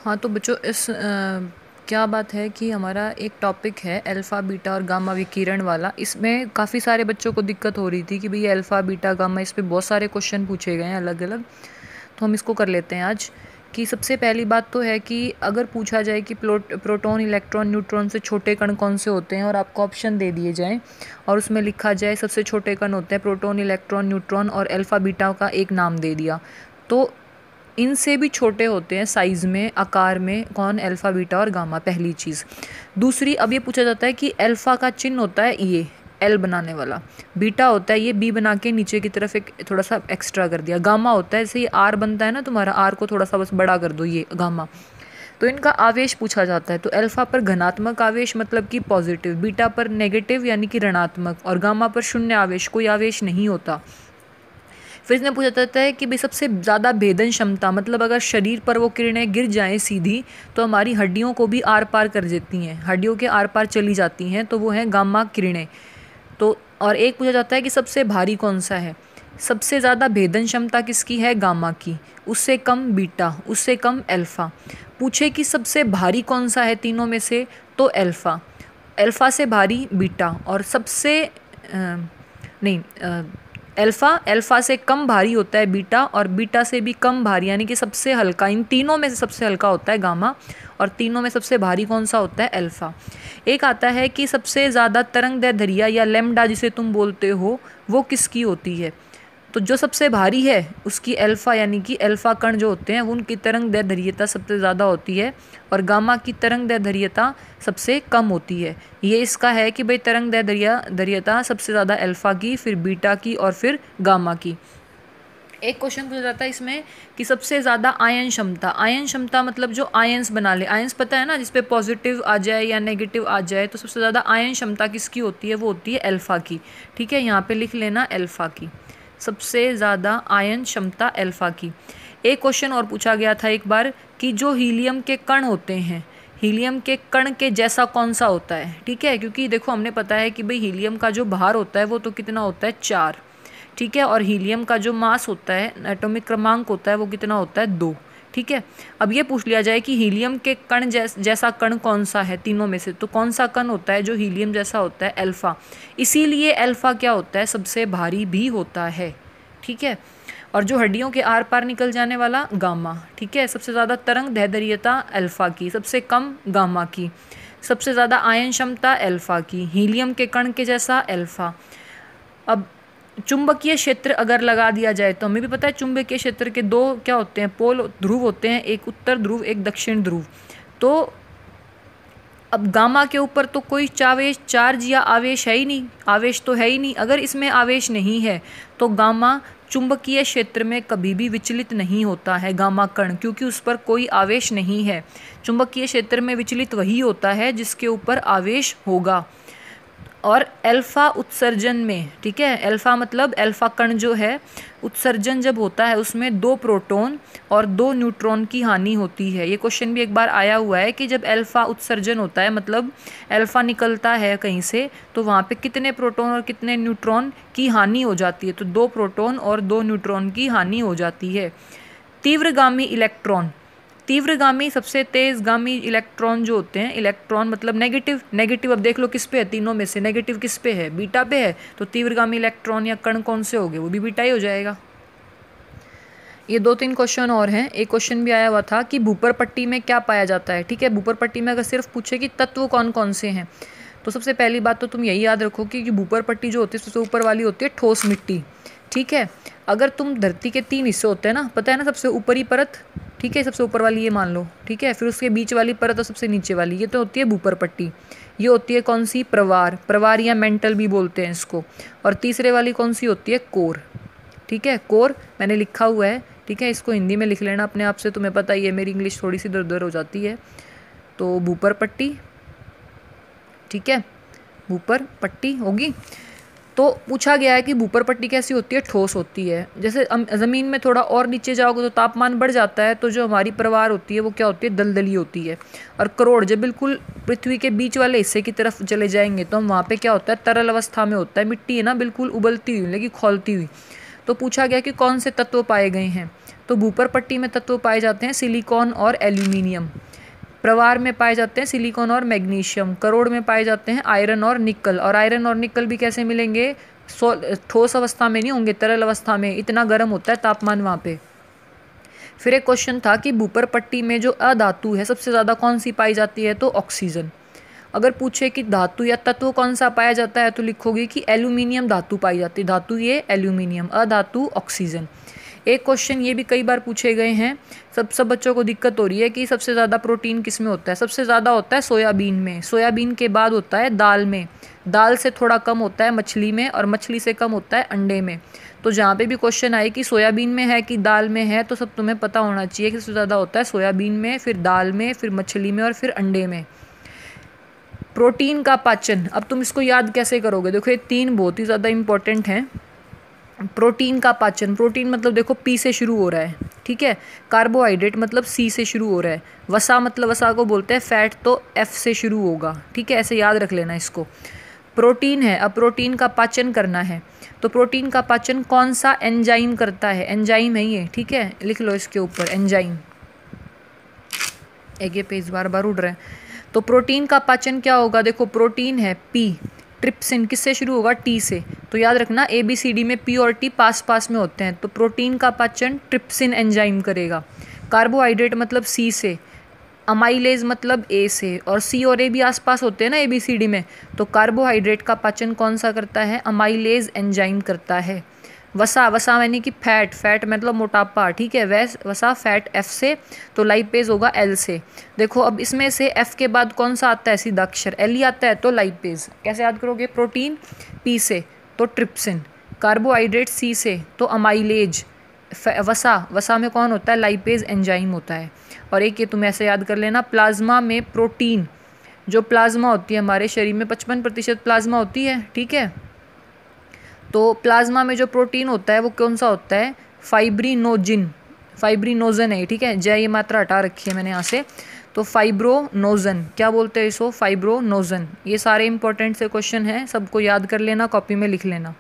हाँ, तो बच्चों क्या बात है कि हमारा एक टॉपिक है अल्फ़ा, बीटा और गामा विकिरण वाला। इसमें काफ़ी सारे बच्चों को दिक्कत हो रही थी कि भई अल्फ़ा, बीटा, गामा इस पे बहुत सारे क्वेश्चन पूछे गए हैं अलग-अलग। तो हम इसको कर लेते हैं आज कि सबसे पहली बात तो है कि अगर पूछा जाए कि प्रोटॉन, इलेक्ट्रॉन, न्यूट्रॉन से छोटे कण कौन से होते हैं और आपको ऑप्शन दे दिए जाएँ और उसमें लिखा जाए सबसे छोटे कण होते हैं प्रोटॉन, इलेक्ट्रॉन, न्यूट्रॉन और अल्फ़ा, बीटा का एक नाम दे दिया। तो इनसे भी छोटे होते हैं साइज़ में, आकार में कौन? अल्फ़ा, बीटा और गामा, पहली चीज़। दूसरी, अब ये पूछा जाता है कि अल्फ़ा का चिन्ह होता है ये एल बनाने वाला, बीटा होता है ये बी बना के नीचे की तरफ एक थोड़ा सा एक्स्ट्रा कर दिया, गामा होता है जैसे ये आर बनता है ना तुम्हारा, आर को थोड़ा सा बस बड़ा कर दो, ये गामा। तो इनका आवेश पूछा जाता है, तो अल्फ़ा पर धनात्मक आवेश मतलब कि पॉजिटिव, बीटा पर नेगेटिव यानी कि ऋणात्मक और गामा पर शून्य आवेश, कोई आवेश नहीं होता। फिर इसमें पूछा जाता है कि भाई सबसे ज़्यादा भेदन क्षमता, मतलब अगर शरीर पर वो किरणें गिर जाएं सीधी तो हमारी हड्डियों को भी आर पार कर देती हैं, हड्डियों के आर पार चली जाती हैं, तो वो हैं गामा किरणें। तो और एक पूछा जाता है कि सबसे भारी कौन सा है, सबसे ज़्यादा भेदन क्षमता किसकी है? गामा की, उससे कम बीटा, उससे कम अल्फ़ा। पूछे कि सबसे भारी कौन सा है तीनों में से, तो अल्फ़ा, अल्फ़ा से भारी बीटा और सबसे नहीं अल्फ़ा, अल्फ़ा से कम भारी होता है बीटा और बीटा से भी कम भारी यानी कि सबसे हल्का, इन तीनों में से सबसे हल्का होता है गामा और तीनों में सबसे भारी कौन सा होता है? अल्फ़ा। एक आता है कि सबसे ज़्यादा तरंगदैर्ध्य या लैम्डा जिसे तुम बोलते हो वो किसकी होती है, तो जो सबसे भारी है उसकी अल्फ़ा यानी कि अल्फ़ा कण जो होते हैं उनकी तरंगदैर्ध्यता सबसे ज़्यादा होती है और गामा की तरंगदैर्ध्यता सबसे कम होती है। ये इसका है कि भाई तरंगदैर्ध्यता सबसे ज़्यादा अल्फ़ा की, फिर बीटा की और फिर गामा की। एक क्वेश्चन पूछा जाता है इसमें कि सबसे ज़्यादा आयन क्षमता, आयन क्षमता मतलब जो आयंस बना ले, आयंस पता है ना, जिसपे पॉजिटिव आ जाए या नेगेटिव आ जाए, तो सबसे ज़्यादा आयन क्षमता किसकी होती है? वो होती है अल्फ़ा की। ठीक है, यहाँ पे लिख लेना अल्फ़ा की, सबसे ज़्यादा आयन क्षमता अल्फ़ा की। एक क्वेश्चन और पूछा गया था एक बार कि जो हीलियम के कण होते हैं, हीलियम के कण के जैसा कौन सा होता है? ठीक है, क्योंकि देखो हमने पता है कि भाई हीलियम का जो भार होता है वो तो कितना होता है? 4। ठीक है, और हीलियम का जो मास होता है, एटॉमिक क्रमांक होता है, वो कितना होता है? 2। ठीक है, अब ये पूछ लिया जाए कि हीलियम के कण जैसा कण कौन सा है तीनों में से, तो कौन सा कण होता है जो हीलियम जैसा होता है? अल्फ़ा। इसीलिए अल्फ़ा क्या होता है? सबसे भारी भी होता है। ठीक है, और जो हड्डियों के आर पार निकल जाने वाला? गामा। ठीक है, सबसे ज़्यादा तरंगदैर्ध्यता अल्फ़ा की, सबसे कम गामा की, सबसे ज़्यादा आयन क्षमता अल्फ़ा की, हीलियम के कण के जैसा अल्फ़ा। अब चुंबकीय क्षेत्र अगर लगा दिया जाए तो हमें भी पता है चुंबकीय क्षेत्र के दो क्या होते हैं? पोल, ध्रुव होते हैं, एक उत्तर ध्रुव एक दक्षिण ध्रुव। तो अब गामा के ऊपर तो कोई चार्ज या आवेश है ही नहीं, आवेश तो है ही नहीं। अगर इसमें आवेश नहीं है तो गामा चुंबकीय क्षेत्र में कभी भी विचलित नहीं होता है, गामा कण, क्योंकि उस पर कोई आवेश नहीं है। चुंबकीय क्षेत्र में विचलित वही होता है जिसके ऊपर आवेश होगा। और अल्फ़ा उत्सर्जन में, ठीक है, अल्फ़ा मतलब अल्फ़ा कण जो है, उत्सर्जन जब होता है उसमें 2 प्रोटॉन और 2 न्यूट्रॉन की हानि होती है। ये क्वेश्चन भी एक बार आया हुआ है कि जब अल्फ़ा उत्सर्जन होता है मतलब अल्फ़ा निकलता है कहीं से, तो वहाँ पे कितने प्रोटॉन और कितने न्यूट्रॉन की हानि हो जाती है? तो 2 प्रोटॉन और 2 न्यूट्रॉन की हानि हो जाती है। तीव्रगामी इलेक्ट्रॉन, तीव्रगामी सबसे तेजगामी इलेक्ट्रॉन जो होते हैं, इलेक्ट्रॉन मतलब नेगेटिव, नेगेटिव अब देख लो किस पे है, तीनों में से नेगेटिव किस पे है? बीटा पे है, तो तीव्रगामी इलेक्ट्रॉन या कण कौन से हो गए? वो भी बीटा ही हो जाएगा। ये 2-3 क्वेश्चन और हैं। एक क्वेश्चन भी आया हुआ था कि भूपर पट्टी में क्या पाया जाता है। ठीक है, भूपर पट्टी में अगर सिर्फ पूछे कि तत्व कौन कौन से हैं, तो सबसे पहली बात तो तुम यही याद रखो कि भूपर पट्टी जो होती है सबसे ऊपर वाली होती है ठोस मिट्टी। ठीक है, अगर तुम धरती के 3 हिस्से होते हैं ना, पता है ना, सबसे ऊपरी परत, ठीक है, सबसे ऊपर वाली ये मान लो, ठीक है, फिर उसके बीच वाली परत और सबसे नीचे वाली, ये तो होती है भूपर पट्टी। ये होती है कौन सी? प्रवार, प्रवार या मेंटल भी बोलते हैं इसको। और तीसरे वाली कौन सी होती है? कोर। ठीक है, कोर मैंने लिखा हुआ है, ठीक है, इसको हिंदी में लिख लेना अपने आप से, तुम्हें पता ही है मेरी इंग्लिश थोड़ी सी इधर उधर हो जाती है। तो भूपर पट्टी, ठीक है, भूपर पट्टी होगी। तो पूछा गया है कि भूपर पट्टी कैसी होती है? ठोस होती है। जैसे ज़मीन में थोड़ा और नीचे जाओगे तो तापमान बढ़ जाता है, तो जो हमारी प्रवार होती है वो क्या होती है? दलदली होती है। और करोड़ जब बिल्कुल पृथ्वी के बीच वाले हिस्से की तरफ चले जाएंगे तो हम वहाँ पे क्या होता है? तरल अवस्था में होता है, मिट्टी है ना बिल्कुल उबलती हुई लेकिन खौलती हुई। तो पूछा गया कि कौन से तत्व पाए गए हैं, तो भूपर पट्टी में तत्व पाए जाते हैं सिलिकॉन और एल्यूमिनियम। प्रवार में पाए जाते हैं सिलिकॉन और मैग्नीशियम। करोड़ में पाए जाते हैं आयरन और निकल। और आयरन और निकल भी कैसे मिलेंगे? ठोस अवस्था में नहीं होंगे, तरल अवस्था में, इतना गर्म होता है तापमान वहाँ पे। फिर एक क्वेश्चन था कि भूपर पट्टी में जो अधातु है सबसे ज़्यादा कौन सी पाई जाती है? तो ऑक्सीजन। अगर पूछे कि धातु या तत्व कौन सा पाया जाता है तो लिखोगे कि एल्यूमिनियम धातु पाई जाती है। धातु ये एल्यूमिनियम, अधातु ऑक्सीजन। एक क्वेश्चन ये भी कई बार पूछे गए हैं, सब बच्चों को दिक्कत हो रही है कि सबसे ज़्यादा प्रोटीन किस में होता है? सबसे ज़्यादा होता है सोयाबीन में। सोयाबीन के बाद होता है दाल में। दाल से थोड़ा कम होता है मछली में, और मछली से कम होता है अंडे में। तो जहाँ पे भी क्वेश्चन आए कि सोयाबीन में है कि दाल में है, तो सब तुम्हें पता होना चाहिए कि सबसे ज़्यादा होता है सोयाबीन में, फिर दाल में, फिर मछली में और फिर अंडे में। प्रोटीन का पाचन, अब तुम इसको याद कैसे करोगे? देखो ये 3 बहुत ही ज़्यादा इंपॉर्टेंट हैं। प्रोटीन का पाचन, प्रोटीन मतलब देखो पी से शुरू हो रहा है, ठीक है। कार्बोहाइड्रेट मतलब सी से शुरू हो रहा है। वसा मतलब वसा को बोलते हैं फैट, तो एफ से शुरू होगा, ठीक है। ऐसे याद रख लेना इसको। प्रोटीन है, अब प्रोटीन का पाचन करना है, तो प्रोटीन का पाचन कौन सा एंजाइम करता है? एंजाइम है ये, ठीक है, लिख लो इसके ऊपर एंजाइम। एक ये पेज बार बार उड़ रहा है। तो प्रोटीन का पाचन क्या होगा? देखो प्रोटीन है पी, ट्रिप्सिन किससे शुरू होगा? टी से। तो याद रखना ABCD में पी और टी पास पास में होते हैं, तो प्रोटीन का पाचन ट्रिप्सिन एंजाइम करेगा। कार्बोहाइड्रेट मतलब सी से, अमाइलेज मतलब ए से, और सी और ए भी आसपास होते हैं ना ABCD में, तो कार्बोहाइड्रेट का पाचन कौन सा करता है? अमाइलेज एंजाइम करता है। वसा, वसा यानी कि फैट, फैट मतलब मोटापा, ठीक है। वसा फैट एफ से, तो लाइपेज होगा एल से। देखो अब इसमें से एफ के बाद कौन सा आता है? सीधा अक्षर एल ही आता है, तो लाइपेज। कैसे याद करोगे? प्रोटीन पी से तो ट्रिप्सिन, कार्बोहाइड्रेट सी से तो अमाइलेज, वसा, वसा में कौन होता है? लाइपेज एंजाइम होता है। और एक ये तुम ऐसे याद कर लेना, प्लाज्मा में प्रोटीन, जो प्लाज्मा होती है हमारे शरीर में 55% प्लाज्मा होती है, ठीक है। तो प्लाज्मा में जो प्रोटीन होता है वो कौन सा होता है? फाइब्रिनोजिन, फाइब्रिनोजन है, ठीक है। जय ये मात्रा हटा रखी है मैंने यहाँ से। तो फाइब्रोनोजन, क्या बोलते हैं इसको? फाइब्रोनोजन। ये सारे इंपॉर्टेंट से क्वेश्चन हैं, सबको याद कर लेना, कॉपी में लिख लेना।